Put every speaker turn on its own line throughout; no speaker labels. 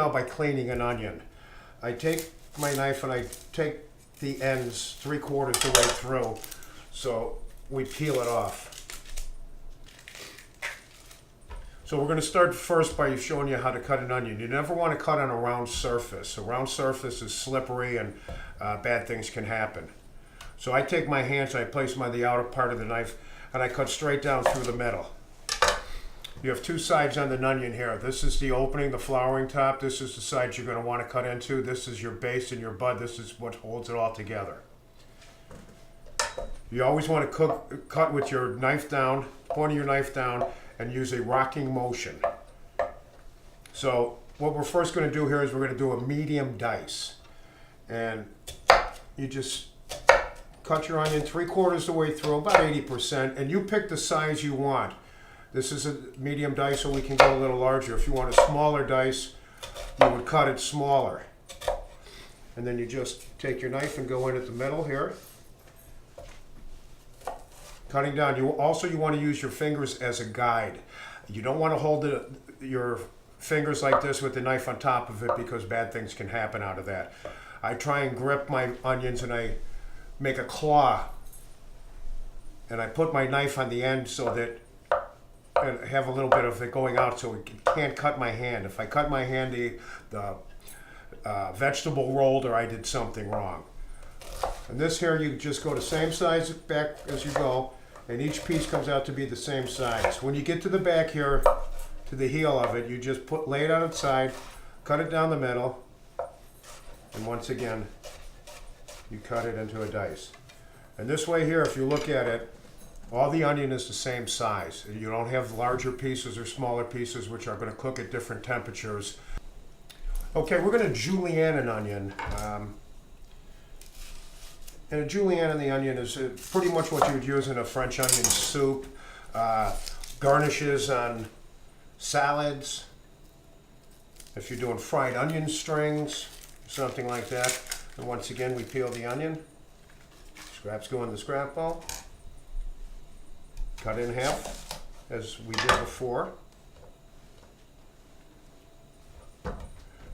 now by cleaning an onion. I take my knife and I take the ends 3/4 the way through, so we peel it off. So we're going to start first by showing you how to cut an onion. You never want to cut on a round surface. A round surface is slippery and bad things can happen. So I take my hands, I place them on the outer part of the knife, and I cut straight down through the middle. You have two sides on the onion here. This is the opening, the flowering top. This is the side you're going to want to cut into. This is your base and your bud. This is what holds it all together. You always want to cut with your knife down, point of your knife down, and use a rocking motion. So what we're first going to do here is we're going to do a medium dice. And you just cut your onion 3/4 the way through, about 80%, and you pick the size you want. This is a medium dice, so we can go a little larger. If you want a smaller dice, you would cut it smaller. And then you just take your knife and go in at the middle here. Cutting down. You want to use your fingers as a guide. You don't want to hold your fingers like this with the knife on top of it, because bad things can happen out of that. I try and grip my onions and I make a claw, and I put my knife on the end so that I have a little bit of it going out, so it can't cut my hand. If I cut my hand, the vegetable rolled, or I did something wrong. And this here, you just go the same size back as you go, and each piece comes out to be the same size. When you get to the back here, to the heel of it, you just lay it on its side, cut it down the middle, and once again, you cut it into a dice. And this way here, if you look at it, all the onion is the same size. You don't have larger pieces or smaller pieces, which are going to cook at different temperatures. Okay, we're going to julienne an onion. And a julienne in the onion is pretty much what you would use in a French onion soup, garnishes on salads, if you're doing fried onion strings, something like that. And once again, we peel the onion. Scraps go in the scrap bowl. Cut in half, as we did before.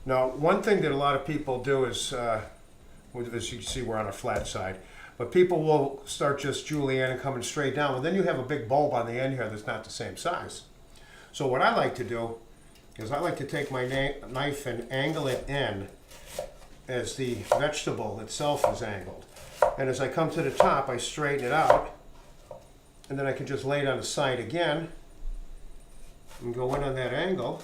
Now, one thing that a lot of people do is, as you can see, we're on a flat side, but people will start just julienne and coming straight down, and then you have a big bulb on the end here that's not the same size. So what I like to do is I like to take my knife and angle it in as the vegetable itself is angled. And as I come to the top, I straighten it out, and then I can just lay it on the side again and go in on that angle.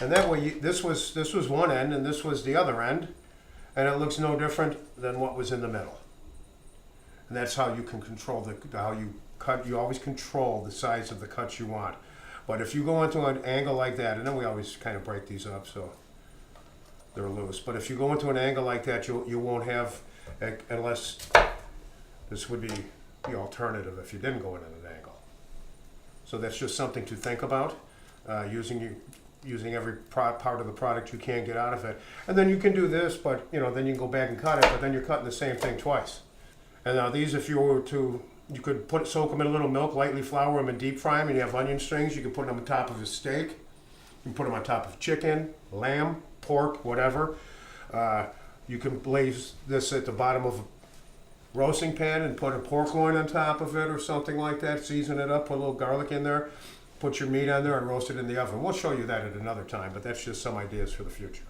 And that way, this was one end and this was the other end, and it looks no different than what was in the middle. And that's how you can control how you cut. You always control the size of the cuts you want. But if you go into an angle like that, and then we always kind of break these up so they're loose. But if you go into an angle like that, you won't have, unless this would be the alternative if you didn't go in at an angle. So that's just something to think about, using every part of the product you can get out of it. And then you can do this, but then you can go back and cut it, but then you're cutting the same thing twice. And now these, if you were to, you could soak them in a little milk, lightly flour them and deep fry them, and you have onion strings. You can put them on top of a steak. You can put them on top of chicken, lamb, pork, whatever. You can blaze this at the bottom of a roasting pan and put a pork loin on top of it or something like that. Season it up, put a little garlic in there, put your meat on there and roast it in the oven. We'll show you that at another time, but that's just some ideas for the future.